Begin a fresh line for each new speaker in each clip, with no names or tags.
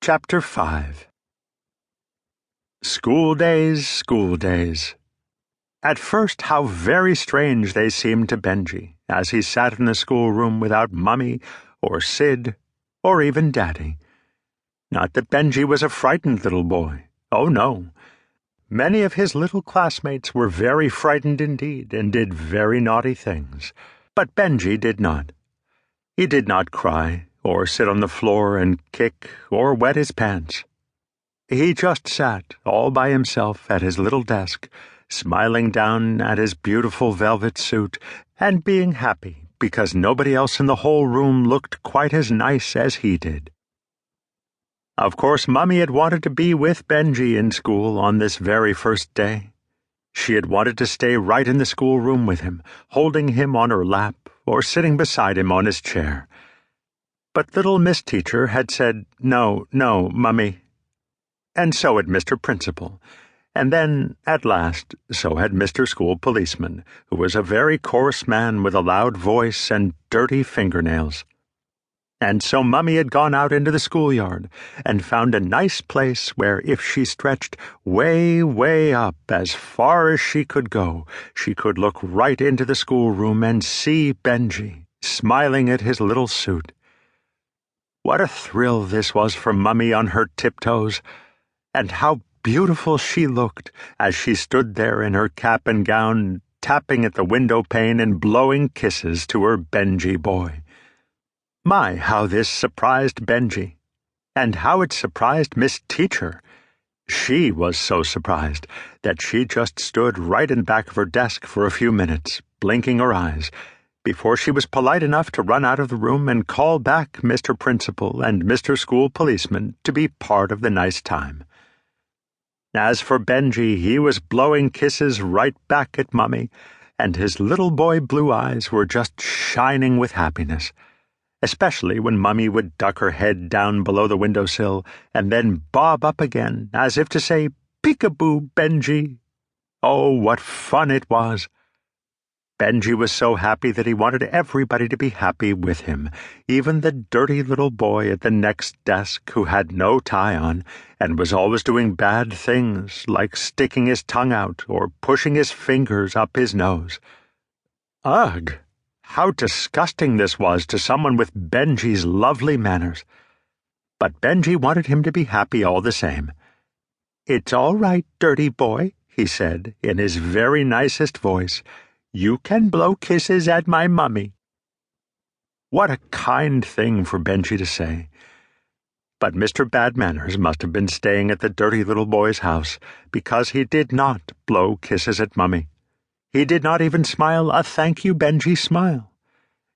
Chapter 5 School days, school days. At first, how very strange they seemed to Benjy, as he sat in the schoolroom without Mummy, or Sid, or even Daddy. Not that Benjy was a frightened little boy. Oh, no. Many of his little classmates were very frightened indeed, and did very naughty things. But Benjy did not. He did not cry, or sit on the floor and kick, or wet his pants. He just sat, all by himself, at his little desk, smiling down at his beautiful velvet suit, and being happy because nobody else in the whole room looked quite as nice as he did. Of course, Mummy had wanted to be with Benjy in school on this very first day. She had wanted to stay right in the schoolroom with him, holding him on her lap, or sitting beside him on his chair. But little Miss Teacher had said, "No, no, Mummy." And so had Mr. Principal. And then, at last, so had Mr. School Policeman, who was a very coarse man with a loud voice and dirty fingernails. And so Mummy had gone out into the schoolyard and found a nice place where if she stretched way, way up as far as she could go, she could look right into the schoolroom and see Benjy, smiling at his little suit. What a thrill this was for Mummy on her tiptoes, and how beautiful she looked as she stood there in her cap and gown, tapping at the window pane and blowing kisses to her Benjy boy. My, how this surprised Benjy, and how it surprised Miss Teacher. She was so surprised that she just stood right in back of her desk for a few minutes, blinking her eyes, before she was polite enough to run out of the room and call back Mr. Principal and Mr. School Policeman to be part of the nice time. As for Benjy, he was blowing kisses right back at Mummy, and his little boy blue eyes were just shining with happiness, especially when Mummy would duck her head down below the windowsill and then bob up again, as if to say, "Peek-a-boo, Benjy." Oh, what fun it was! Benjy was so happy that he wanted everybody to be happy with him, even the dirty little boy at the next desk who had no tie on and was always doing bad things like sticking his tongue out or pushing his fingers up his nose. Ugh! How disgusting this was to someone with Benjy's lovely manners. But Benjy wanted him to be happy all the same. "It's all right, dirty boy," he said in his very nicest voice. "You can blow kisses at my Mummy." What a kind thing for Benjy to say. But Mr. Bad Manners must have been staying at the dirty little boy's house, because he did not blow kisses at Mummy. He did not even smile a "Thank you, Benjy" smile.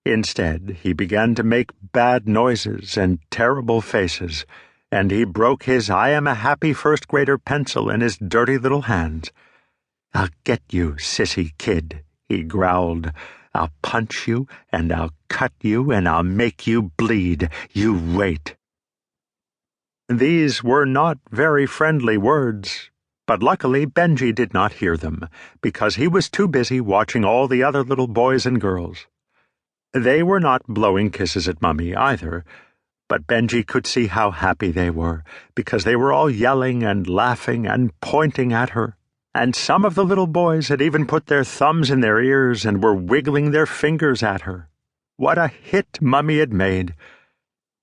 Instead, he began to make bad noises and terrible faces, and he broke his "I am a happy first grader" pencil in his dirty little hands. "I'll get you, sissy kid," he growled. "I'll punch you, and I'll cut you, and I'll make you bleed. You wait." These were not very friendly words, but luckily Benjy did not hear them, because he was too busy watching all the other little boys and girls. They were not blowing kisses at Mummy either, but Benjy could see how happy they were, because they were all yelling and laughing and pointing at her. And some of the little boys had even put their thumbs in their ears and were wiggling their fingers at her. What a hit Mummy had made!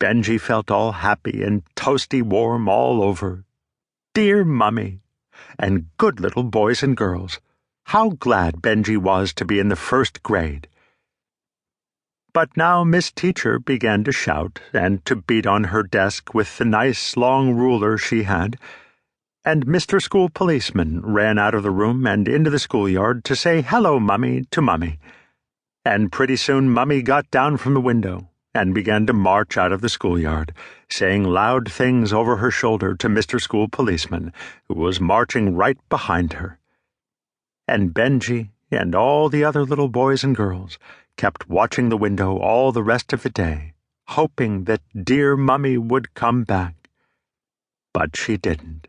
Benjy felt all happy and toasty warm all over. Dear Mummy! And good little boys and girls! How glad Benjy was to be in the first grade! But now Miss Teacher began to shout and to beat on her desk with the nice long ruler she had, and Mr. School Policeman ran out of the room and into the schoolyard to say "Hello, Mummy" to Mummy. And pretty soon Mummy got down from the window and began to march out of the schoolyard, saying loud things over her shoulder to Mr. School Policeman, who was marching right behind her. And Benjy and all the other little boys and girls kept watching the window all the rest of the day, hoping that dear Mummy would come back. But she didn't.